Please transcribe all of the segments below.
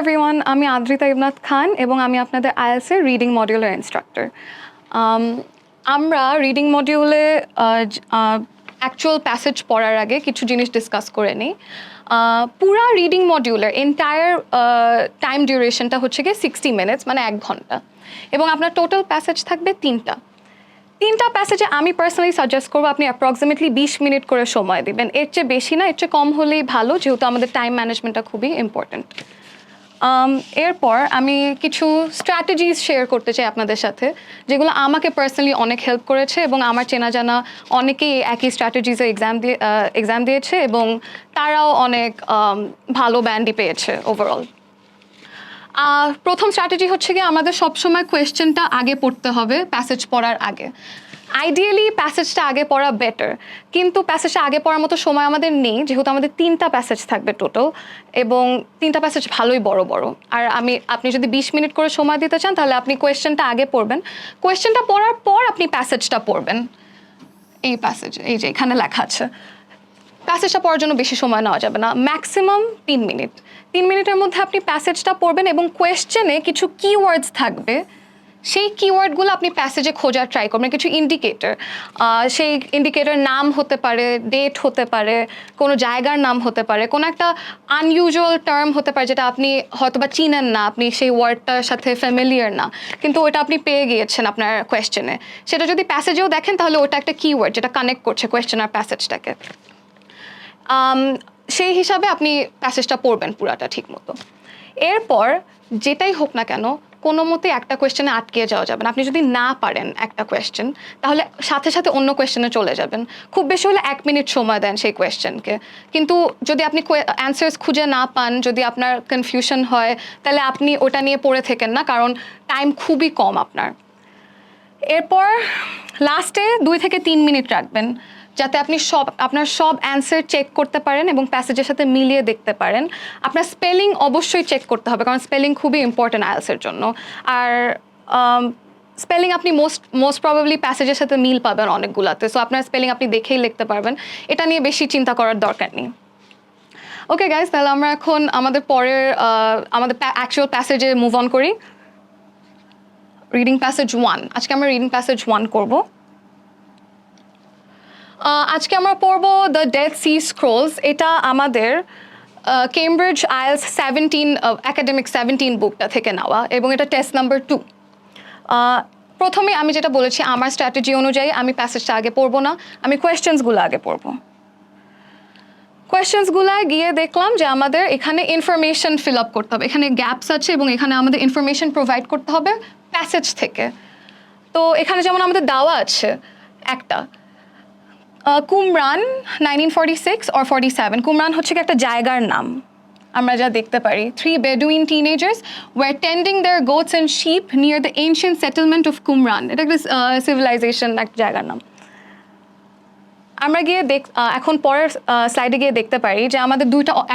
everyone, আমি Adreeta Ibnat খান এবং আমি আপনাদের IELTS এর রিডিং মডিউলের ইনস্ট্রাক্টর। আমরা রিডিং মডিউলে অ্যাকচুয়াল প্যাসেজ পড়ার আগে কিছু জিনিস ডিসকাস করে নিই। পুরা রিডিং মডিউলের এন্টায়ার টাইম ডিউরেশনটা হচ্ছে গিয়ে 60 মিনিটস, মানে 1 ঘন্টা, এবং আপনার টোটাল প্যাসেজ থাকবে 3টা প্যাসেজে আমি পার্সোনালি সাজেস্ট করবো আপনি অ্যাপ্রক্সিমেটলি 20 মিনিট করে সময় দিবেন। এর চেয়ে বেশি না, এর চেয়ে কম হলেই ভালো, যেহেতু আমাদের টাইম ম্যানেজমেন্টটা খুবই ইম্পর্ট্যান্ট। এরপর আমি কিছু স্ট্র্যাটেজিস শেয়ার করতে চাই আপনাদের সাথে, যেগুলো আমাকে পার্সোনালি অনেক হেল্প করেছে এবং আমার চেনা জানা অনেকেই একই স্ট্র্যাটেজিসে এক্সাম দিয়েছে এবং তারাও অনেক ভালো ব্যান্ডই পেয়েছে ওভারঅল। প্রথম স্ট্র্যাটেজি হচ্ছে গিয়ে আমাদের সবসময় কোয়েশ্চেনটা আগে পড়তে হবে প্যাসেজ পড়ার আগে। আইডিয়ালি প্যাসেজটা আগে পড়া বেটার, কিন্তু প্যাসেজটা আগে পড়ার মতো সময় আমাদের নেই, যেহেতু আমাদের 3টা প্যাসেজ থাকবে টোটাল, এবং 3টা প্যাসেজ ভালোই বড় বড়। আর আপনি যদি 20 মিনিট করে সময় দিতে চান তাহলে আপনি কোয়েশ্চেনটা আগে পড়বেন, কোয়েশ্চেনটা পড়ার পর আপনি প্যাসেজটা পড়বেন। এই প্যাসেজ এই যে এখানে লেখা আছে, প্যাসেজটা পড়ার জন্য বেশি সময় নেওয়া যাবে না, ম্যাক্সিমাম 3 মিনিট। 3 মিনিটের মধ্যে আপনি প্যাসেজটা পড়বেন এবং কোয়েশ্চেনে কিছু কিওয়ার্ডস থাকবে, সেই কিওয়ার্ডগুলো আপনি প্যাসেজে খোঁজার ট্রাই করবেন। কিছু ইন্ডিকেটর, সেই ইন্ডিকেটর নাম হতে পারে, ডেট হতে পারে, কোনো জায়গার নাম হতে পারে, কোনো একটা আনইউজুয়াল টার্ম হতে পারে যেটা আপনি হয়তোবা চিনেন না, আপনি সেই ওয়ার্ডটার সাথে ফ্যামিলিয়ার না, কিন্তু ওটা আপনি পেয়ে গিয়েছেন আপনার কোয়েশ্চেনে। সেটা যদি প্যাসেজেও দেখেন তাহলে ওটা একটা কিওয়ার্ড যেটা কানেক্ট করছে কোয়েশ্চেন আর প্যাসেজটাকে। সেই হিসাবে আপনি প্যাসেজটা পড়বেন পুরাটা ঠিক মতো। এরপর যেটাই হোক না কেন, কোনো মতে একটা কোয়েশ্চেনে আটকে যাওয়া যাবে না। আপনি যদি না পারেন একটা কোয়েশ্চেন, তাহলে সাথে সাথে অন্য কোয়েশ্চেনে চলে যাবেন। খুব বেশি হলে 1 মিনিট সময় দেন সেই কোয়েশ্চেনকে, কিন্তু যদি আপনি অ্যান্সার্স খুঁজে না পান, যদি আপনার কনফিউশন হয়, তাহলে আপনি ওটা নিয়ে পড়ে থাকেন না, কারণ টাইম খুবই কম আপনার। এরপর লাস্টে 2 থেকে 3 মিনিট রাখবেন, যাতে আপনি আপনার সব অ্যান্সার চেক করতে পারেন এবং প্যাসেজের সাথে মিলিয়ে দেখতে পারেন। আপনার স্পেলিং অবশ্যই চেক করতে হবে, কারণ স্পেলিং খুবই ইম্পর্টেন্ট আইএলটিএসের জন্য। আর স্পেলিং আপনি মোস্ট প্রবাবলি প্যাসেজের সাথে মিল পাবেন অনেকগুলাতে, সো আপনার স্পেলিং আপনি দেখেই লিখতে পারবেন, এটা নিয়ে বেশি চিন্তা করার দরকার নেই। ওকে গাইজ, তাহলে আমরা এখন আমাদের অ্যাকচুয়াল প্যাসেজে মুভ অন করি। রিডিং প্যাসেজ 1, আজকে আমরা রিডিং প্যাসেজ 1 করব। আজকে আমরা পড়ব দ্য ডেড সি স্ক্রোলস। এটা আমাদের কেমব্রিজ IELTS 17 একাডেমিক 17 বুকটা থেকে নেওয়া, এবং এটা টেস্ট নাম্বার 2। প্রথমে আমি যেটা বলেছি, আমার স্ট্র্যাটেজি অনুযায়ী আমি প্যাসেজটা আগে পড়বো না, আমি কোয়েশ্চেন্সগুলো আগে পড়বো। কোয়েশ্চেন্সগুলো গিয়ে দেখলাম যে আমাদের এখানে ইনফরমেশন ফিল আপ করতে হবে, এখানে গ্যাপস আছে এবং এখানে আমাদের ইনফরমেশন প্রোভাইড করতে হবে প্যাসেজ থেকে। তো এখানে যেমন আমাদের দেওয়া আছে একটা কুমরান 1946 or 47। কুমরান হচ্ছে কি একটা জায়গার নাম, আমরা যা দেখতে পারি। 3 Bedouin teenagers were tending their goats and sheep near the ancient settlement of Qumran। এটা একটা সিভিলাইজেশন, একটা জায়গার নাম। আমরা গিয়ে এখন পরের স্লাইডে গিয়ে দেখতে পারি যে আমাদের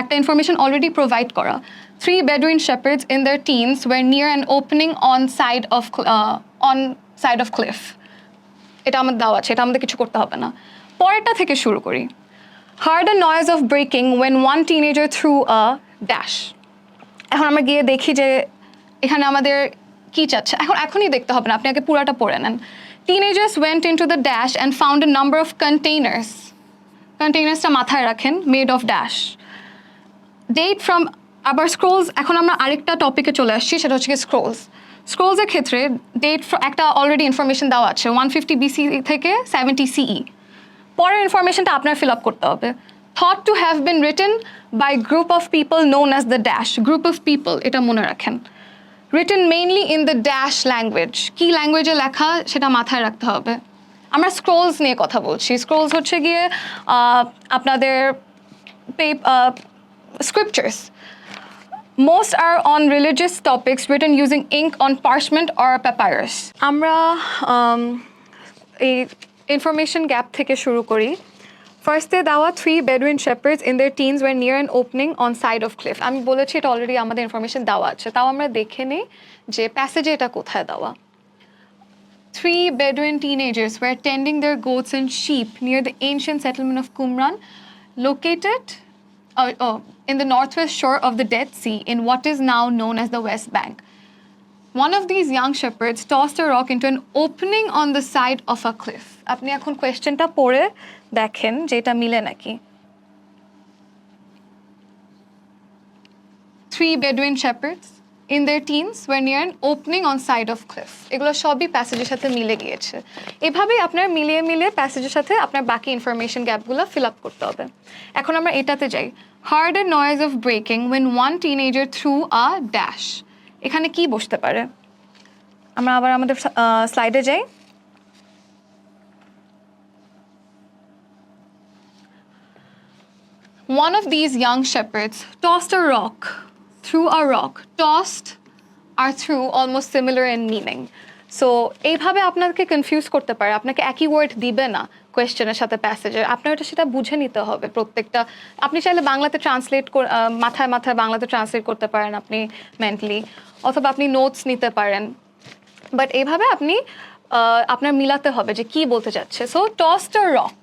একটা ইনফরমেশন অলরেডি প্রোভাইড করা। 3 Bedouin shepherds in their teens were near an opening on side of cliff। এটা আমাদের দেওয়া আছে, এটা আমাদের কিছু করতে হবে না। পরেরটা থেকে শুরু করি। Heard a noise of breaking when one teenager threw a dash। এখন আমরা গিয়ে দেখি যে এখানে আমাদের কি চাচ্ছে, এখনই দেখতে হবে না, আপনি আগে পুরাটা পড়ে নেন। Teenagers went into the dash and found a number of containers। কন্টেইনার্সটা মাথায় রাখেন, made of dash। Date from আবার স্ক্রোলস। এখন আমরা আরেকটা টপিকে চলে আসছি, সেটা হচ্ছে স্ক্রোলস। স্ক্রোলসের ক্ষেত্রে ডেট একটা অলরেডি ইনফরমেশন দেওয়া আছে, 150 BC থেকে 70 CE। পরের ইনফরমেশনটা আপনার ফিল আপ করতে হবে। Thought to have been written by group of people known as the dash। Group of people, এটা মনে রাখেন। Written mainly in the dash language। কি ল্যাঙ্গুয়েজে লেখা সেটা মাথায় রাখতে হবে। আমরা স্ক্রোলস নিয়ে কথা বলছি। স্ক্রোলস হচ্ছে গিয়ে আপনাদের scriptures। Most are on religious topics written using ink on parchment or papyrus। আমরা এই ইনফরমেশন গ্যাপ থেকে শুরু করি। ফার্স্টে দেওয়া 3 Bedouin shepherds in their teens were near an opening on side of cliff। আমি বলেছি এটা অলরেডি আমাদের ইনফরমেশন দেওয়া আছে, তাও আমরা দেখে নিই যে প্যাসেজে এটা কোথায় দেওয়া। 3 Bedouin teenagers were tending their goats and sheep near the ancient settlement of Qumran located in the northwest shore of the Dead Sea in what is now known as the West Bank. One of these young shepherds tossed a rock into an opening on the side of a cliff. আপনি এখন কোয়েশ্চেনটা পড়ে দেখেন যে এটা মিলে নাকি। 3 Bedouin shepherds in their teens were near an opening on side of cliff. এগুলো সবই প্যাসেজের সাথে মিলে গিয়েছে। এভাবেই আপনার মিলিয়ে প্যাসেজের সাথে আপনার বাকি ইনফরমেশন গ্যাপগুলো ফিল আপ করতে হবে। এখন আমরা এটাতে যাই। Heard a noise of breaking when one teenager threw a dash. এখানে কি বসতে পারে? আমরা আবার আমাদের স্লাইডে যাই। One of these young shepherds tossed a rock. Threw a rock. Tossed are through almost similar in meaning. So এইভাবে আপনাকে কনফিউজ করতে পারে, আপনাকে একই ওয়ার্ড দিবে না কোয়েশ্চেনের সাথে প্যাসেজের, আপনার এটা সেটা বুঝে নিতে হবে প্রত্যেকটা। আপনি চাইলে বাংলাতে ট্রান্সলেট মাথায় বাংলাতে ট্রান্সলেট করতে পারেন আপনি মেন্টালি, অথবা আপনি নোটস নিতে পারেন, বাট এইভাবে আপনি আপনার মিলাতে হবে যে কি বলতে চাচ্ছে। সো টসড আ রক,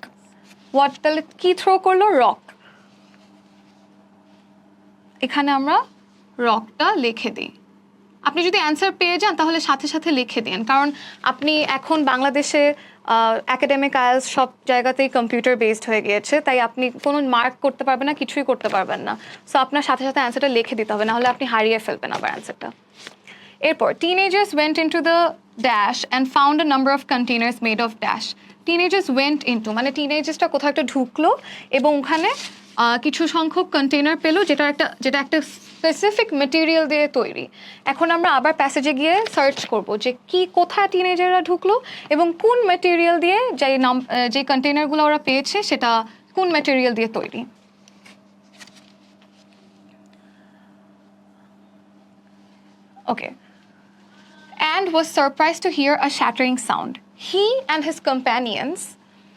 হোয়াট, তাহলে কি থ্রো করলো? রক। এখানে আমরা রকটা লিখে দিই। আপনি যদি অ্যান্সার পেয়ে যান তাহলে সাথে সাথে লিখে দিন, কারণ আপনি এখন বাংলাদেশে একাডেমিক আইএলটিএস সব জায়গাতেই কম্পিউটার বেসড হয়ে গিয়েছে, তাই আপনি কোনো মার্ক করতে পারবেন না, কিছুই করতে পারবেন না। সো আপনার সাথে সাথে অ্যান্সারটা লিখে দিতে হবে, নাহলে আপনি হারিয়ে ফেলবেন আবার অ্যান্সারটা। এরপর teenagers went into the dash and found a number of containers made of dash. Teenagers went into মানে টিনেজার্সটা কোথাও একটা ঢুকলো এবং ওখানে কিছু সংখ্যক কন্টেনার পেলো যেটা একটা স্পেসিফিক মেটেরিয়াল দিয়ে তৈরি। এখন আমরা আবার প্যাসেজে গিয়ে সার্চ করব যে কি কোথায় টিনেজাররা ঢুকলো এবং কোন মেটেরিয়াল দিয়ে যে কন্টেনারগুলো ওরা পেয়েছে সেটা কোন মেটেরিয়াল দিয়ে তৈরি। ওকে। And was surprised to hear a shattering sound. He and his companions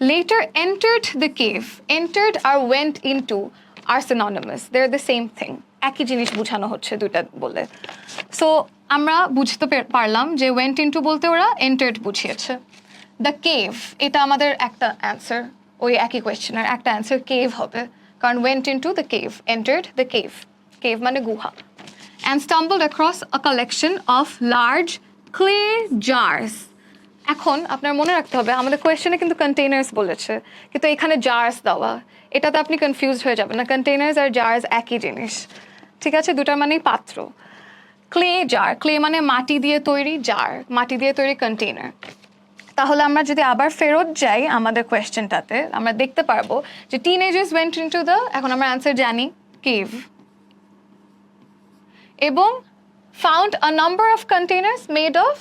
later entered the cave. Entered or went into are synonymous. They're the same thing. একই জিনিস বোঝানো হচ্ছে দুইটা বলে। সো আমরা বুঝতে পারলাম যে went into বলতে ওরা entered বুঝিয়েছে। The cave, এটা আমাদের একটা অ্যান্সার, ওই একই কোয়েশ্চেনের একটা অ্যান্সার কেভ হবে, কারণ went into the cave, entered the cave. Cave মানে গুহা। And stumbled across a collection of large clay jars. এখন আপনার মনে রাখতে হবে আমাদের কোয়েশ্চেনে কিন্তু কন্টেইনার্স বলেছে, কিন্তু এখানে জার্স দেওয়া, এটাতে আপনি কনফিউজ হয়ে যাবেন না। কন্টেইনার্স আর জার্স একই জিনিস, ঠিক আছে? দুটার মানেই পাত্র। ক্লে জার, ক্লে মানে মাটি দিয়ে তৈরি, জার মাটি দিয়ে তৈরি কন্টেইনার। তাহলে আমরা যদি আবার ফেরত যাই আমাদের কোয়েশ্চেনটাতে, আমরা দেখতে পারবো যে টিনেজার্স ওয়েন্ট ইনটু দ্য, এখন আমরা অ্যান্সার জানি, কেভ, এবং found a number of containers made of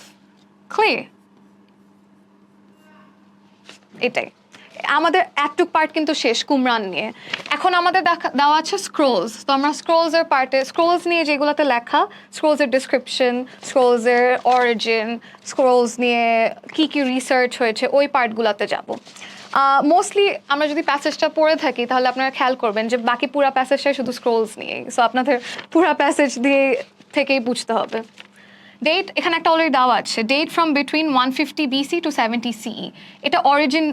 clay. এটাই আমাদের একটু পার্ট কিন্তু শেষ কুমরান নিয়ে। এখন আমাদের দেওয়া আছে স্ক্রোলস, তো আমরা স্ক্রোলসের পার্টে, স্ক্রোলস নিয়ে যেগুলোতে লেখা, স্ক্রোলসের ডিসক্রিপশন, স্ক্রোলসের অরিজিন, স্ক্রোলস নিয়ে কি কি রিসার্চ হয়েছে, ওই পার্টগুলোতে যাব। মোস্টলি আমরা যদি প্যাসেজটা পড়ে থাকি তাহলে আপনারা খেয়াল করবেন যে বাকি পুরা প্যাসেজটাই শুধু স্ক্রোলস নিয়ে, সো আপনাদের পুরা প্যাসেজ দিয়ে থেকেই বুঝতে হবে। ডেট এখানে একটা অলরেডি দেওয়া আছে, date from between 150 BC to 70 CE। এটা অরিজিন,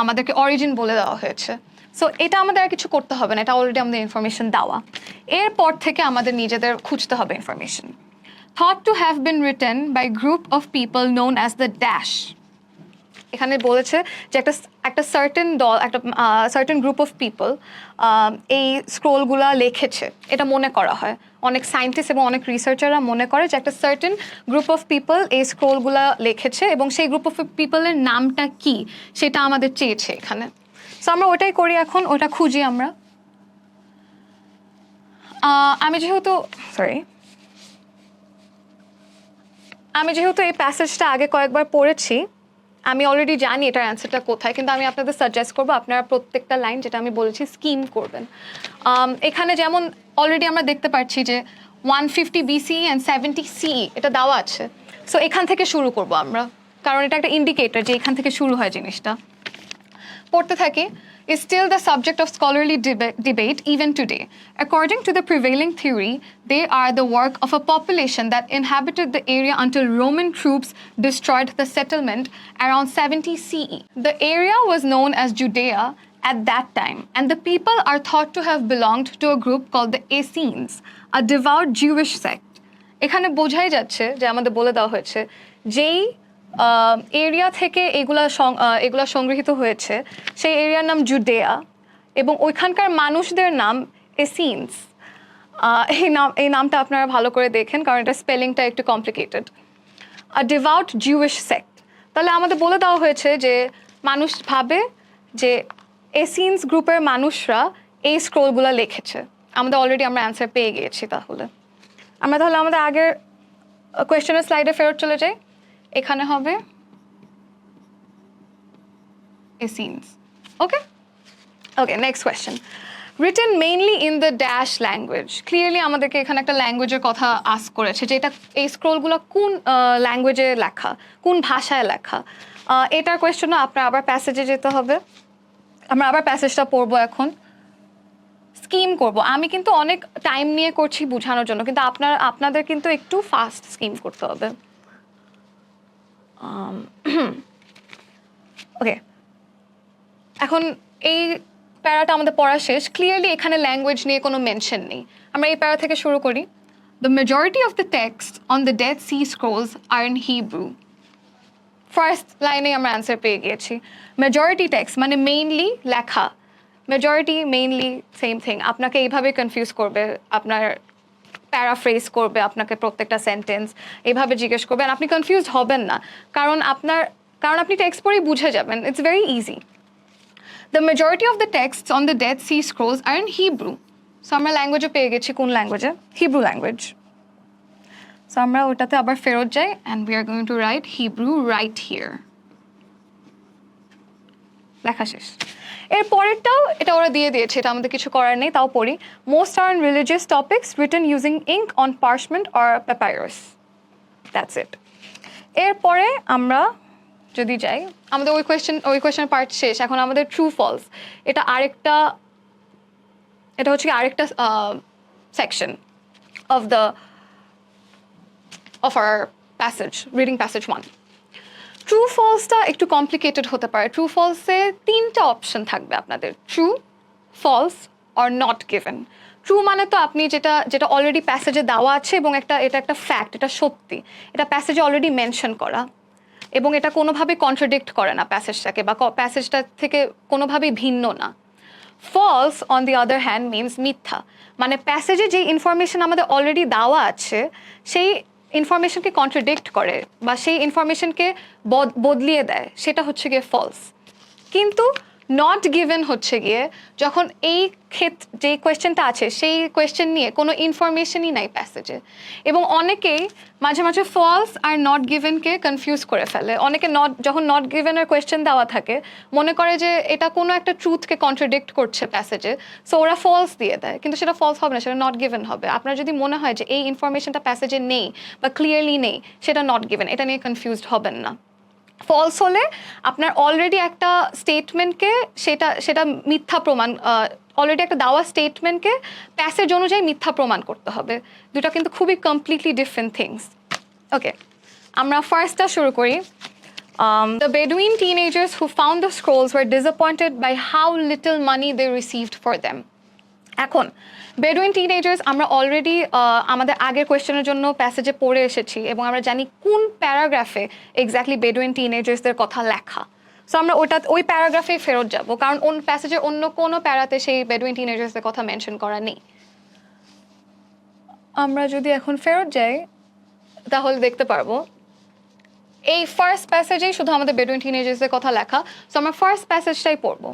আমাদেরকে অরিজিন বলে দেওয়া হয়েছে। সো এটা আমাদের আর কিছু করতে হবে না, এটা অলরেডি আমাদের ইনফরমেশন দেওয়া। এরপর থেকে আমাদের নিজেদের খুঁজতে হবে information. Thought to have been written by group of people known as the dash. এখানে বলেছে যে একটা সার্টেন দল, একটা সার্টেন গ্রুপ অফ পিপল এই স্ক্রোলগুলা লিখেছে, এটা মনে করা হয়। অনেক সায়েন্টিস্ট এবং অনেক রিসার্চাররা মনে করে যে একটা সার্টেন গ্রুপ অফ পিপল এই স্ক্রোলগুলা লিখেছে এবং সেই গ্রুপ অফ পিপলের নামটা কি সেটা আমাদের চেয়েছে এখানে। সো আমরা ওটাই করি, এখন ওটা খুঁজি আমরা। আমি যেহেতু এই প্যাসেজটা আগে কয়েকবার পড়েছি, আমি অলরেডি জানি এটার অ্যান্সারটা কোথায়, কিন্তু আমি আপনাদের সাজেস্ট করবো আপনারা প্রত্যেকটা লাইন যেটা আমি বলেছি স্কিম করবেন। এখানে যেমন অলরেডি আমরা দেখতে পাচ্ছি যে 150 BC and 70 CE এটা দেওয়া আছে। সো এখান থেকে শুরু করব আমরা, কারণ এটা একটা ইন্ডিকেটর যে এখান থেকে শুরু হয় জিনিসটা। পড়তে থাকি। Is still the subject of scholarly debate even today. According to the prevailing theory, they are the work of a population that inhabited the area until Roman troops destroyed the settlement around 70 CE. The area was known as Judea at that time, and the people are thought to have belonged to a group called the Essenes, a devout Jewish sect. এখানে বোঝাই যাচ্ছে যে আমাদের বলে দেওয়া হয়েছে যেই area থেকে এগুলা সংগৃহীত হয়েছে সেই এরিয়ার নাম জুডেয়া এবং ওইখানকার মানুষদের নাম এসিনস। এই নামটা আপনারা ভালো করে দেখেন কারণ এটা স্পেলিংটা একটু কমপ্লিকেটেড। আ ডিভাউট জিউইশ সেক্ট, তাহলে আমাদের বলে দেওয়া হয়েছে যে মানুষ ভাবে যে এসিনস গ্রুপের মানুষরা এই স্ক্রোলগুলো লিখেছে। অলরেডি আমরা অ্যান্সার পেয়ে গিয়েছি। তাহলে আমাদের আগের কোয়েশ্চেনের স্লাইডে ফেরত চলে যাই। এখানে হবে Essenes. Okay, next question. Written mainly in the dash language. Clearly আমাদেরকে এখানে একটা ল্যাঙ্গুয়েজের কথা আস্ক করেছে যে এটা এই স্ক্রোলগুলো কোন ল্যাঙ্গুয়েজে লেখা, কোন ভাষায় লেখা। এটার কোয়েশ্চেনও আপনার আবার প্যাসেজে যেতে হবে। আমরা আবার প্যাসেজটা পড়বো এখন, স্কিম করব। আমি কিন্তু অনেক টাইম নিয়ে করছি বোঝানোর জন্য, কিন্তু আপনাদের কিন্তু একটু ফাস্ট স্কিম করতে হবে। ওকে, এখন এই প্যারাটা আমাদের পড়া শেষ। ক্লিয়ারলি এখানে ল্যাঙ্গুয়েজ নিয়ে কোনো মেনশন নেই। আমরা এই প্যারা থেকে শুরু করি। The majority of the text on the Dead Sea scrolls are in Hebrew. First লাইনে আমরা অ্যান্সার পেয়ে গিয়েছি। মেজরিটি টেক্সট মানে মেইনলি লেখা, মেজরিটি মেইনলি সেম থিং। আপনাকে এইভাবে কনফিউজ করবে, আপনার প্যারাফ্রেজ করবে, আপনাকে প্রত্যেকটা সেন্টেন্স এইভাবে জিজ্ঞেস করবে, আর আপনি কনফিউজ হবেন না কারণ আপনি টেক্সট পড়েই বুঝে যাবেন। It's very easy. The majority of the text on the Dead Sea scrolls are in Hebrew. So আমরা ল্যাঙ্গুয়েজে পেয়ে গেছি, কোন ল্যাঙ্গুয়েজে? Hebrew language. সো আমরা ওটাতে আবার ফেরত যাই and we are going to right Hebrew right here. লেখা শেষ। এর পরেরটাও এটা ওরা দিয়ে দিয়েছে, এটা আমাদের কিছু করার নেই, তাও পড়ি। Most are in religious topics written using ink on parchment or papyrus. That's it. এরপরে আমরা যদি যাই, আমাদের ওই কোয়েশ্চেনের পার্ট শেষ। এখন আমাদের ট্রু ফলস, এটা হচ্ছে আরেকটা section of our passage, reading passage 1। True ফলসটা একটু কমপ্লিকেটেড হতে পারে। ট্রু ফলসে 3টা অপশন থাকবে আপনাদের, true, false or not given. True মানে তো আপনি যেটা অলরেডি প্যাসেজে দেওয়া আছে এবং এটা একটা ফ্যাক্ট, এটা সত্যি, এটা প্যাসেজে অলরেডি মেনশন করা এবং এটা কোনোভাবে কন্ট্রাডিক্ট করে না প্যাসেজটাকে, বা প্যাসেজটা থেকে কোনোভাবেই ভিন্ন না। False on the other hand means মিথ্যা, মানে প্যাসেজে যে ইনফরমেশন আমাদের অলরেডি দেওয়া আছে সেই ইনফরমেশনকে কন্ট্রাডিক্ট করে বা সেই ইনফরমেশনকে বদলিয়ে দেয়, সেটা হচ্ছে গিয়ে ফলস। কিন্তু নট গিভেন হচ্ছে গিয়ে যখন এই যে কোয়েশ্চেনটা আছে সেই কোয়েশ্চেন নিয়ে কোনো ইনফরমেশনই নাই প্যাসেজে, এবং অনেকেই মাঝে মাঝে ফলস আর নট গিভেনকে কনফিউজ করে ফেলে। অনেকে যখন নট গিভেনের কোয়েশ্চেন দেওয়া থাকে মনে করে যে এটা কোনো একটা ট্রুথকে কন্ট্রাডিক্ট করছে প্যাসেজে, সো ওরা ফলস দিয়ে দেয়, কিন্তু সেটা ফলস হবে না, সেটা নট গিভেন হবে। আপনার যদি মনে হয় যে এই ইনফরমেশনটা প্যাসেজে নেই বা ক্লিয়ারলি নেই, সেটা নট গিভেন, এটা নিয়ে কনফিউজড হবেন না। ফলস হলে আপনার অলরেডি একটা স্টেটমেন্টকে সেটা মিথ্যা প্রমাণ, অলরেডি একটা দেওয়া স্টেটমেন্টকে প্যাসেজ অনুযায়ী মিথ্যা প্রমাণ করতে হবে। দুটা কিন্তু খুবই কমপ্লিটলি ডিফারেন্ট থিংস। ওকে, আমরা ফার্স্টটা শুরু করি। The Bedouin teenagers who found the scrolls were disappointed by how little money they received for them. এখন বেডুইন টিনেজার্স আমরা অলরেডি আমাদের আগের কোয়েশ্চেনের জন্য প্যাসেজে পড়ে এসেছি এবং আমরা জানি কোন প্যারাগ্রাফে এক্স্যাক্টলি বেডুইন টিনেজার্সদের কথা লেখা। সো আমরা ওই প্যারাগ্রাফে ফেরত যাব, কারণ প্যাসেজের অন্য কোনো প্যারাতে সেই বেডুইন টিনেজার্সদের কথা মেনশন করা নেই। আমরা যদি এখন ফেরত যাই তাহলে দেখতে পারবো এই ফার্স্ট প্যাসেজেই শুধু আমাদের বেডুইন টিনেজার্সদের কথা লেখা। সো আমরা ফার্স্ট প্যাসেজটাই পড়বো।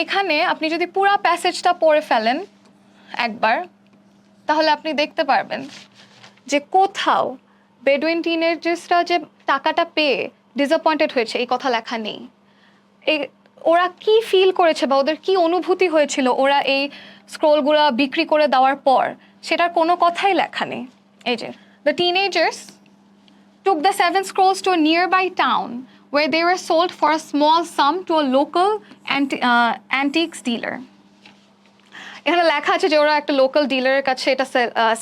এখানে আপনি যদি পুরা প্যাসেজটা পড়ে ফেলেন একবার, তাহলে আপনি দেখতে পারবেন যে কোথাও বেডুইন টিনেজার্সরা যে টাকাটা পেয়ে ডিসঅ্যাপয়েন্টেড হয়েছে এই কথা লেখা নেই। ওরা কি ফিল করেছে বা ওদের কি অনুভূতি হয়েছিল ওরা এই স্ক্রোলগুলো বিক্রি করে দেওয়ার পর, সেটার কোনো কথাই লেখা নেই। এই যে the teenagers took the 7 scrolls to a nearby town where they were sold for a small sum to a local antiques dealer. এখানে লেখা আছে যে ওরা একটা লোকাল ডিলারের কাছে এটা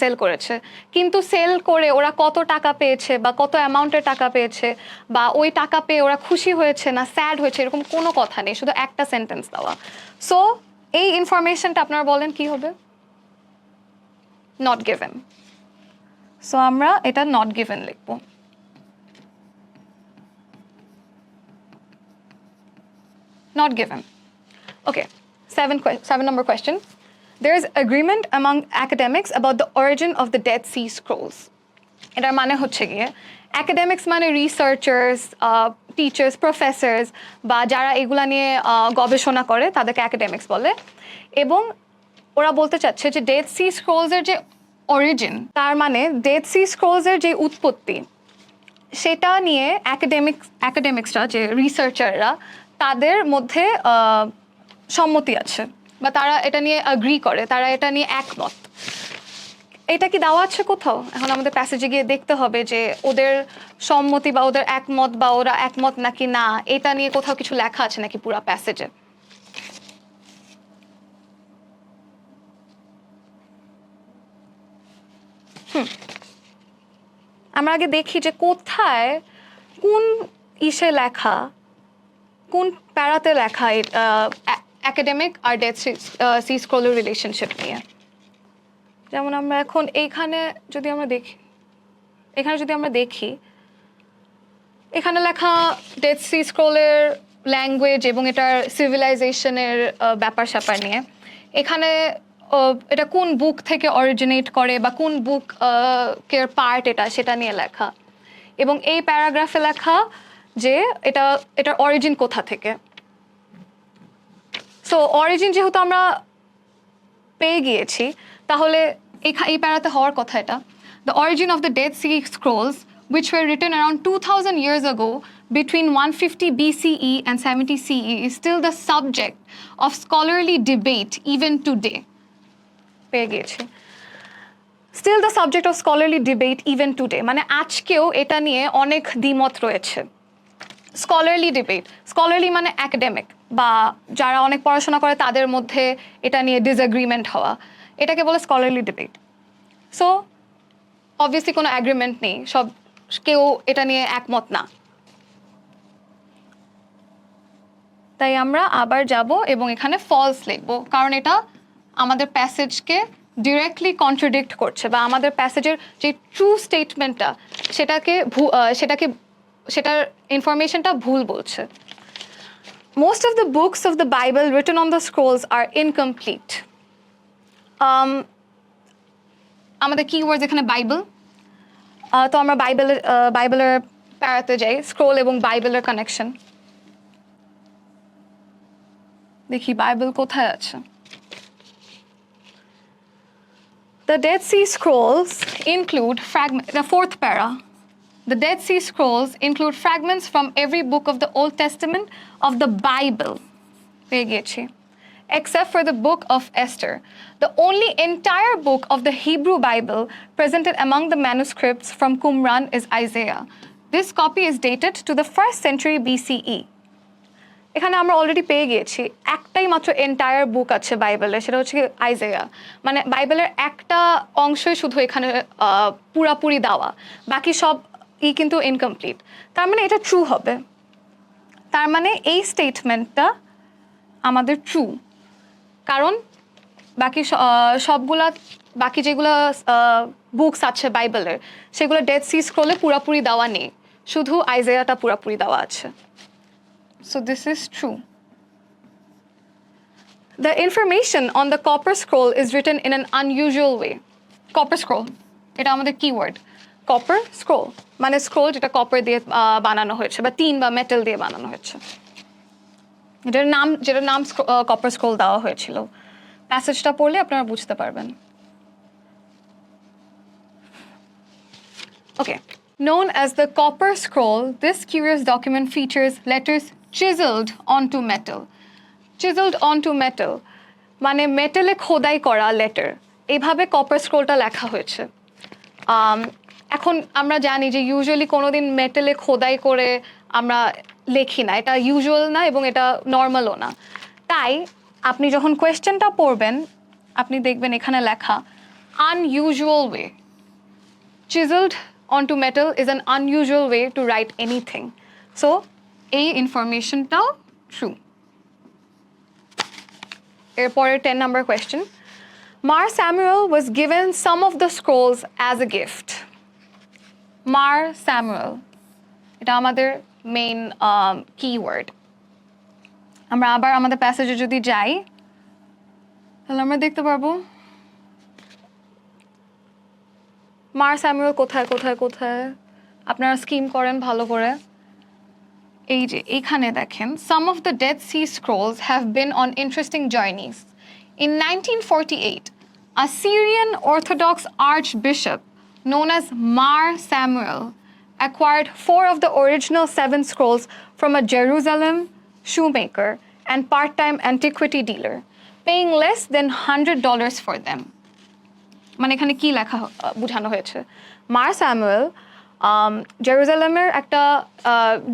সেল করেছে, কিন্তু সেল করে ওরা কত টাকা পেয়েছে বা কত অ্যামাউন্টের টাকা পেয়েছে বা ওই টাকা পেয়ে ওরা খুশি হয়েছে না স্যাড হয়েছে এরকম কোনো কথা নেই, শুধু একটা সেন্টেন্স দেওয়া। সো এই ইনফরমেশনটা আপনারা বলেন কি হবে? Not given. সো আমরা এটা নট গিভেন লিখব। Not given. Okay, seven number question. There is agreement among academics about the origin of the Dead Sea Scrolls. এটার মানে হচ্ছে গিয়ে academics মানে researchers, teachers, professors বা যারা এগুলা নিয়ে গবেষণা করে তাদেরকে academics বলে, এবং ওরা বলতে চাচ্ছে যে Dead Sea Scrolls এর যে origin, তার মানে Dead Sea Scrolls এর যে উৎপত্তি সেটা নিয়ে academicsরা যে রিসার্চাররা তাদের মধ্যে সম্মতি আছে বা তারা এটা নিয়ে অ্যাগ্রি করে, তারা এটা নিয়ে একমত। এটা কি দেওয়া আছে কোথাও? এখন আমাদের প্যাসেজে গিয়ে দেখতে হবে যে ওদের সম্মতি বা ওদের একমত বা ওরা একমত নাকি না, এটা নিয়ে কোথাও কিছু লেখা আছে নাকি পুরো প্যাসেজে। আমরা আগে দেখি যে কোথায় কোন ইসে লেখা, কোন প্যারাতে লেখা একাডেমিক আর ডেড সি স্ক্রোলের রিলেশনশিপ নিয়ে। যেমন আমরা এখন এইখানে যদি আমরা দেখি এখানে লেখা ডেড সি স্ক্রোলের ল্যাঙ্গুয়েজ এবং এটার সিভিলাইজেশনের ব্যাপার স্যাপার নিয়ে। এখানে এটা কোন বুক থেকে অরিজিনেট করে বা কোন বুক কের পার্ট এটা সেটা নিয়ে লেখা, এবং এই প্যারাগ্রাফে লেখা যে এটার অরিজিন কোথা থেকে। সো অরিজিন যেহেতু আমরা পেয়ে গিয়েছি তাহলে এই প্যারাতে হওয়ার কথা এটা। The origin of the Dead Sea scrolls which were written around 2000 years ago between 150 BCE and 70 CE is still the subject of scholarly debate even today. পেয়ে গিয়েছি। Still the subject of scholarly debate even today, মানে আজকেও এটা নিয়ে অনেক দ্বিমত রয়েছে। Scholarly debate, scholarly মানে একাডেমিক বা যারা অনেক পড়াশোনা করে তাদের মধ্যে এটা নিয়ে ডিসএগ্রিমেন্ট হওয়া, এটাকে বলে স্কলারলি ডিবেট। সো অবভিয়াসলি কোনো অ্যাগ্রিমেন্ট নেই, কেউ এটা নিয়ে একমত না। তাই আমরা আবার যাব এবং এখানে ফলস লিখব, কারণ এটা আমাদের প্যাসেজকে ডিরেক্টলি কন্ট্রাডিক্ট করছে বা আমাদের প্যাসেজের যে ট্রু স্টেটমেন্টটা সেটার ইনফরমেশনটা ভুল বলছে। Most of the books of the Bible written on the scrolls are incomplete. আমাদের কিওয়ার্ডস এখানে বাইবেল, তো আমরা বাইবেলের প্যারাতে যাই, স্ক্রোল এবং বাইবেলের কানেকশন দেখি বাইবেল কোথায় আছে। The Dead Sea Scrolls include the fourth para. The Dead Sea Scrolls include fragments from every book of the Old Testament of the Bible, except for the book of Esther, the only entire book of the Hebrew Bible presented among the manuscripts from Qumran is Isaiah. This copy is dated to the 1st century BCE. এখানে আমরা already পেয়ে গিয়েছি একটাই মাত্র entire বুক আছে বাইবেলের, সেটা হচ্ছে আইজাইয়া। মানে বাইবেলের একটা অংশই শুধু এখানে পুরাপুরি দেওয়া, বাকি সব কিন্তু ইনকমপ্লিট। তার মানে এটা ট্রু হবে, তার মানে এই স্টেটমেন্টটা আমাদের ট্রু, কারণ বাকি যেগুলো বুকস আছে বাইবেলের সেগুলো ডেড সি স্ক্রোলে পুরাপুরি দেওয়া নেই, শুধু আইজাইয়াটা পুরাপুরি দেওয়া আছে। So this is true. The information on the copper scroll is written in an unusual way. Copper scroll, এটা আমাদের কিওয়ার্ড। কপার স্ক্রোল মানে স্ক্রোল যেটা কপার দিয়ে বানানো হয়েছে বা টিন বা মেটাল দিয়ে বানানো হয়েছে, যেটার নাম কপার স্ক্রোল দেওয়া হয়েছিল। প্যাসেজটা পড়লে আপনারা বুঝতে পারবেন। Okay. Known as the copper scroll, this curious document features letters chiseled onto metal. Chiseled onto metal মানে মেটালে খোদাই করা লেটার, এইভাবে কপার স্ক্রোলটা লেখা হয়েছে। এখন আমরা জানি যে ইউজুয়ালি কোনোদিন মেটালে খোদাই করে আমরা লেখি না, এটা ইউজুয়াল না এবং এটা নর্মালও না। তাই আপনি যখন কোয়েশ্চেনটা পড়বেন আপনি দেখবেন এখানে লেখা unusual way. Chiseled onto metal is an unusual way to write anything. So, এই ইনফরমেশনটাও true. এরপরে 10 number question. Mar Samuel was given some of the scrolls as a gift. Mar Samuel. এটা আমাদের মেইন কিওয়ার্ড। আমরা আবার আমাদের প্যাসেজে যদি যাই তাহলে আমরা দেখতে পারবো মার স্যামুয়েল কোথায় কোথায় কোথায় আপনারা স্কিম করেন ভালো করে এই যে এইখানে দেখেন some of the Dead Sea Scrolls have been on interesting journeys. In 1948, a Syrian Orthodox archbishop known as Mar Samuel acquired 4 of the original 7 scrolls from a Jerusalem shoemaker and part-time antiquity dealer, paying less than $100 for them. মানে এখানে কি লেখা বোঝানো হয়েছে মার Samuel জেরুজালেমের একটা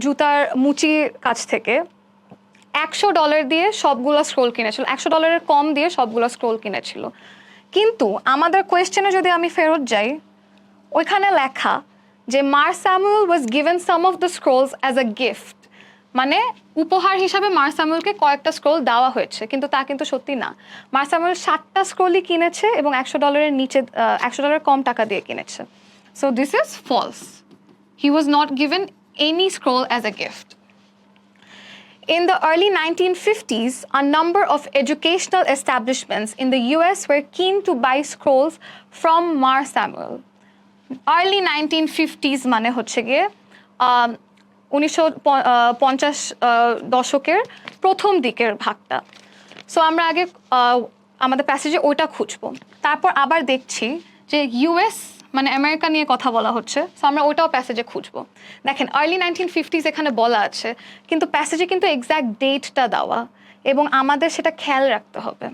জুতার মুচির কাছ থেকে $100 দিয়ে সবগুলো স্ক্রোল কিনেছিল $100 কম দিয়ে সবগুলো স্ক্রোল কিনেছিল কিন্তু আমাদের কোয়েশ্চেনে যদি আমি ফেরত যাই ওইখানে লেখা যে Mar Samuel was given some of the scrolls as a gift মানে উপহার হিসাবে মার স্যামুয়েলকে কয়েকটা স্ক্রোল দেওয়া হয়েছে কিন্তু তা কিন্তু সত্যি না মার স্যামুয়েল 7টা স্ক্রোলই কিনেছে এবং $100 নিচে $100 কম টাকা দিয়ে কিনেছে so this is false he was not given any scroll as a gift In the early 1950s, a number of educational establishments in the US were keen to buy scrolls from Mar Samuel. Early 1950s মানে হচ্ছে গিয়ে 1950 দশকের প্রথম দিকের ভাগটা so আমরা আগে আমাদের প্যাসেজে ওইটা খুঁজবো তারপর আবার দেখছি যে ইউএস মানে আমেরিকা নিয়ে কথা বলা হচ্ছে সো আমরা ওটাও প্যাসেজে খুঁজবো দেখেন আর্লি 1950s এখানে বলা আছে কিন্তু প্যাসেজে কিন্তু এক্স্যাক্ট ডেটটা দেওয়া এবং আমাদের সেটা খেয়াল রাখতে হবে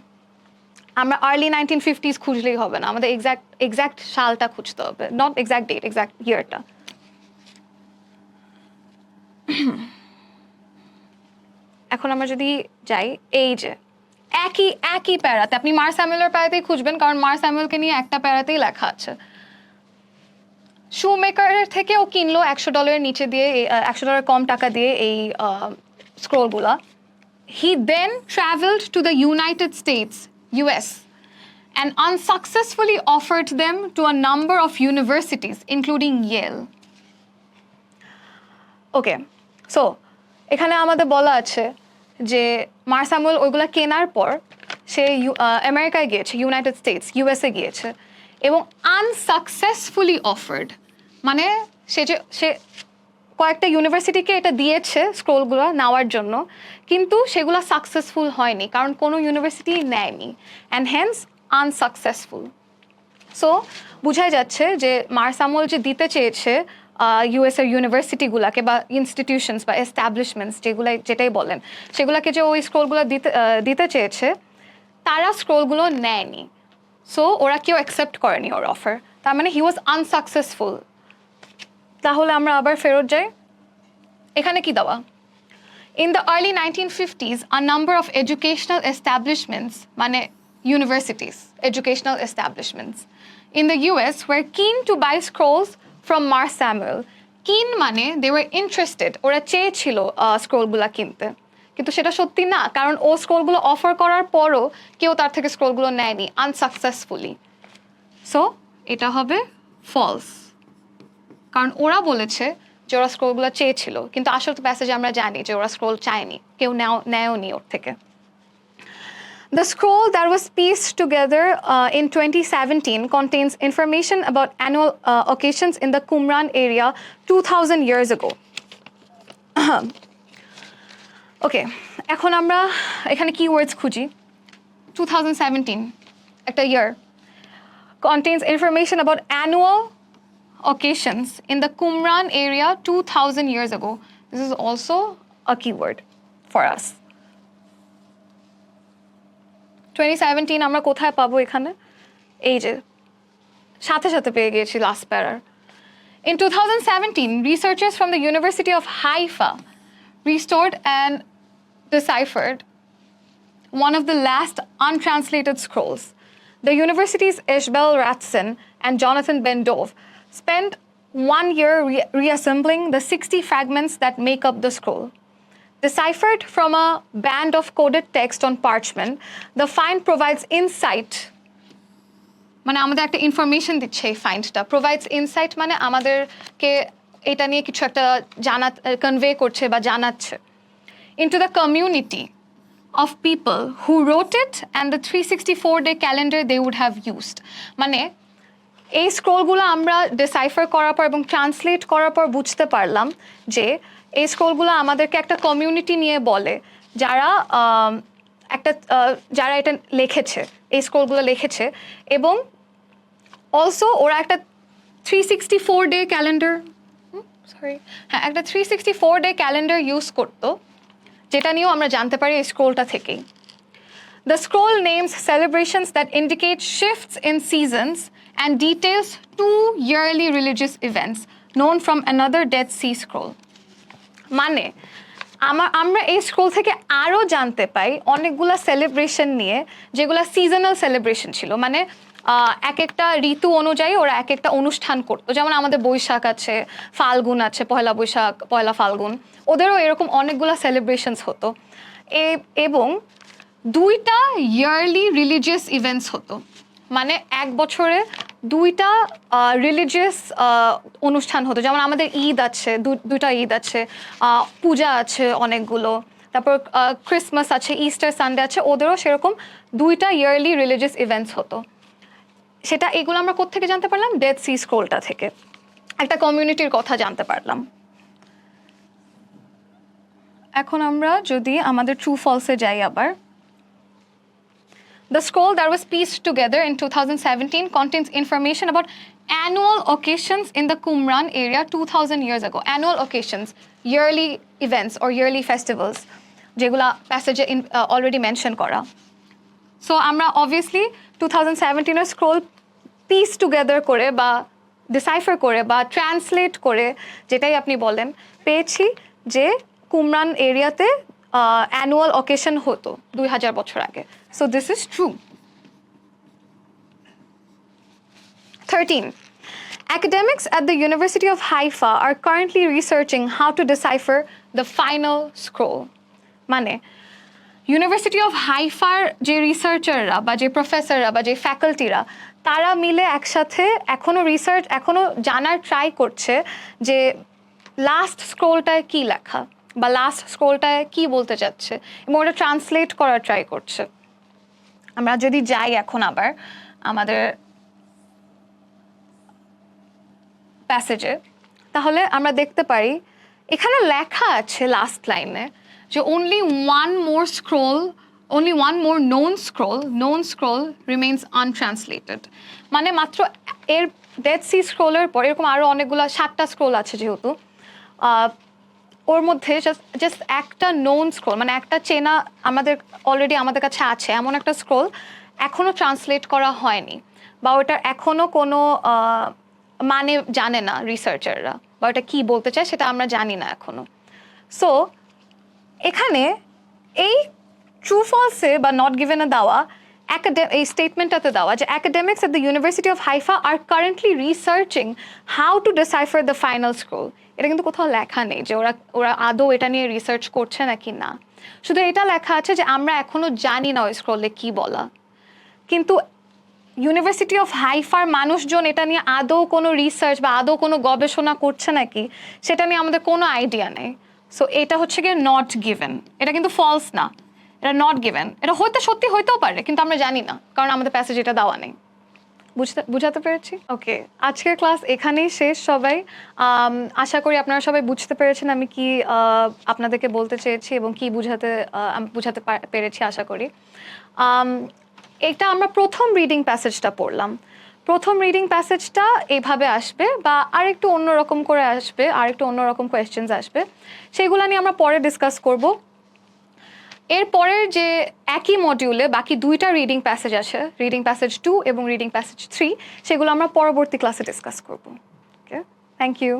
আমরা আর্লি 1950s খুঁজলেই হবে না আমাদের এক্স্যাক্ট সালটা খুঁজতে হবে নট এক্স্যাক্ট ডেট এক্স্যাক্ট ইয়ারটা এখন আমরা যদি যাই এই যে একই প্যারাতে আপনি মার স্যামুয়েলের প্যারাতেই খুঁজবেন কারণ মার স্যামুয়েলকে নিয়ে একটা প্যারাতেই লেখা আছে শু মেকারের থেকেও কিনলো $100 নিচে দিয়ে $100 কম টাকা দিয়ে এই স্ক্রোলগুলা he then travelled to the United States US and unsuccessfully offered them to a number of universities including Yale. Okay so এখানে আমাদের বলা আছে যে মার স্যামুয়েল ওইগুলা কেনার পর সে আমেরিকায় গিয়েছে ইউনাইটেড স্টেটস ইউএসএ গিয়েছে এবং আনসাকসেসফুলি অফার্ড মানে সে কয়েকটা ইউনিভার্সিটিকে এটা দিয়েছে স্ক্রোলগুলো নেওয়ার জন্য কিন্তু সেগুলো সাকসেসফুল হয়নি কারণ কোনো ইউনিভার্সিটি নেয়নি অ্যান্ড হেন্স আনসাকসেসফুল সো বোঝাই যাচ্ছে যে মার স্যামুয়েল যে দিতে চেয়েছে ইউএসএর ইউনিভার্সিটিগুলোকে বা ইনস্টিটিউশনস বা এস্টাবলিশমেন্টস যেটাই বলেন সেগুলোকে যে ওই স্ক্রোলগুলো দিতে চেয়েছে তারা স্ক্রোলগুলো নেয়নি সো ওরা কেউ অ্যাকসেপ্ট করেনি ওর অফার তার মানে হি ওয়াজ আনসাকসেসফুল তাহলে আমরা আবার ফেরত যাই এখানে কি দেওয়া in the early 1950s a number of educational establishments মানে universities educational establishments in the US were keen to buy scrolls from Mar Samuel keen মানে they were interested ওরা চেয়েছিল স্ক্রোলগুলো কিনতে কিন্তু সেটা সত্যি না কারণ ও স্ক্রোলগুলো অফার করার পরও কেউ তার থেকে স্ক্রোলগুলো নেয়নি আনসাকসেসফুলি সো এটা হবে ফলস কারণ ওরা বলেছে যে ওরা স্ক্রোলগুলো চেয়েছিল কিন্তু আসল প্যাসেজে আমরা জানি যে ওরা স্ক্রোল চায়নি কেউ নেয়নি ওর থেকে The scroll that was pieced together in 2017 contains information about annual occasions in the Qumran area 2,000 years ago. Okay, এখন আমরা এখানে keywords খুঁজি 2017 একটা year contains information about annual occasions in the Qumran area 2,000 years ago. This is also a keyword for us. 2017 আমরা কোথায় পাবো এখানে এই যে সাথে পেয়ে গিয়েছি last প্যারার In 2017, researchers from the University of Haifa restored and deciphered one of the last untranslated scrolls. The university's Ishbel Ratson and Jonathan Ben-Dov spent 1 year reassembling the 60 fragments that make up the scroll. Deciphered from a band of coded text on parchment, the find provides insight. মানে আমাদের একটা information দিচ্ছে এই ফাইন্ডটা, provides insight মানে আমাদেরকে এটা নিয়ে কিছু একটা কনভে করছে বা জানাচ্ছে, into the community of people who wrote it and the 364-day calendar they would have used. মানে এই স্ক্রোলগুলো আমরা ডিসাইফার করার পর এবং ট্রান্সলেট করার পর বুঝতে পারলাম যে এই স্ক্রোলগুলো আমাদেরকে একটা কমিউনিটি নিয়ে বলে, যারা যারা এটা লিখেছে, এই স্ক্রোলগুলো লিখেছে, এবং অলসো ওরা একটা 364-day ক্যালেন্ডার একটা 364-day ক্যালেন্ডার ইউজ করতো, যেটা নিয়েও আমরা জানতে পারি এই স্ক্রোলটা থেকেই। The scroll names celebrations that indicate shifts in seasons and details 2 yearly religious events known from another Dead Sea Scroll. মানে আমরা এই স্ক্রোল থেকে আরও জানতে পাই অনেকগুলা সেলিব্রেশন নিয়ে, যেগুলো সিজনাল সেলিব্রেশন ছিল, মানে এক একটা ঋতু অনুযায়ী ওরা এক একটা অনুষ্ঠান করতো। যেমন আমাদের বৈশাখ আছে, ফাল্গুন আছে, পয়লা বৈশাখ, পয়লা ফাল্গুন, ওদেরও এরকম অনেকগুলো সেলিব্রেশনস হতো, এবং 2টা ইয়ারলি রিলিজিয়াস ইভেন্টস হতো, মানে এক বছরে 2টা রিলিজিয়াস অনুষ্ঠান হতো। যেমন আমাদের ঈদ আছে, 2টা ঈদ আছে, পূজা আছে অনেকগুলো, তারপর ক্রিসমাস আছে, ইস্টার সানডে আছে, ওদেরও সেরকম 2টা ইয়ারলি রিলিজিয়াস ইভেন্টস হতো। সেটা এগুলো আমরা কোত্থেকে জানতে পারলাম? ডেড সি স্ক্রোলটা থেকে একটা কমিউনিটির কথা জানতে পারলাম। এখন আমরা যদি আমাদের ট্রু ফলসে যাই আবার, The scroll that was pieced together in 2017 contains information about annual occasions in the Qumran area 2000 years ago. Annual occasions, yearly events or yearly festivals, যেগুলা প্যাসেজে অলরেডি মেনশন করা। সো আমরা অবভিয়াসলি 2017-এর স্ক্রোল পিস টুগেদার করে বা decipher করে বা translate করে, যেটাই আপনি বলেন, পেয়েছি যে কুমরান এরিয়াতে অ্যানুয়াল অকেশন হতো 2000 বছর আগে। So this is true. 13. Academics at the University of Haifa are currently researching how to decipher the final scroll. মানে ইউনিভার্সিটি অফ হাইফার যে রিসার্চাররা বা যে প্রফেসররা বা যে ফ্যাকাল্টিরা, তারা মিলে একসাথে এখনো জানার ট্রাই করছে যে লাস্ট স্ক্রোলটায় কি লেখা বা লাস্ট স্ক্রোলটায় কি বলতে চাচ্ছে, এবং ওটা ট্রান্সলেট করার ট্রাই করছে। আমরা যদি যাই এখন আবার আমাদের প্যাসেজে, তাহলে আমরা দেখতে পারি এখানে লেখা আছে লাস্ট লাইনে যে only one more known scroll remains untranslated. মানে মাত্র এর ডেড সি স্ক্রোলের পর এরকম আরও অনেকগুলো 7টা স্ক্রোল আছে, যেহেতু ওর মধ্যে জাস্ট একটা নোন স্ক্রোল, মানে একটা চেনা অলরেডি আমাদের কাছে আছে এমন একটা স্ক্রোল এখনও ট্রান্সলেট করা হয়নি, বা ওটার এখনও কোনো মানে জানে না রিসার্চাররা, বা ওটা কী বলতে চায় সেটা আমরা জানি না এখনো। সো এখানে এই ট্রু ফলসে বা নট গিভেনে দেওয়া এই স্টেটমেন্টটাতে দেওয়া যে academics at the University of Haifa are currently researching how to decipher the final scroll, এটা কিন্তু কোথাও লেখা নেই যে ওরা আদৌ এটা নিয়ে রিসার্চ করছে নাকি না। শুধু এটা লেখা আছে যে আমরা এখনো জানি না ওই স্ক্রোলে কি বলা, কিন্তু ইউনিভার্সিটি অফ হাইফার মানুষজন এটা নিয়ে আদৌ কোনো রিসার্চ বা আদৌ কোনো গবেষণা করছে নাকি সেটা নিয়ে আমাদের কোনো আইডিয়া নেই। সো এটা হচ্ছে গিয়ে নট গিভেন, এটা কিন্তু ফলস না, এটা নট গিভেন। এটা সত্যি হইতেও পারে, কিন্তু আমরা জানি না, কারণ আমাদের প্যাসেজ এটা দেওয়া নেই। বুঝাতে পেরেছি? ওকে, আজকের ক্লাস এখানেই শেষ সবাই। আশা করি আপনারা সবাই বুঝতে পেরেছেন আমি কি আপনাদেরকে বলতে চেয়েছি এবং কি বুঝাতে পেরেছি আশা করি। এটা আমরা প্রথম রিডিং প্যাসেজটা পড়লাম। প্রথম রিডিং প্যাসেজটা এইভাবে আসবে বা আরেকটু অন্যরকম করে আসবে, আরেকটু অন্যরকম কোয়েশ্চেন্স আসবে, সেগুলো নিয়ে আমরা পরে ডিসকাস করব। এরপরের যে একই মডিউলে বাকি 2টা রিডিং প্যাসেজ আছে, রিডিং প্যাসেজ 2 এবং রিডিং প্যাসেজ 3, সেগুলো আমরা পরবর্তী ক্লাসে ডিসকাস করব। ওকে, থ্যাংক ইউ।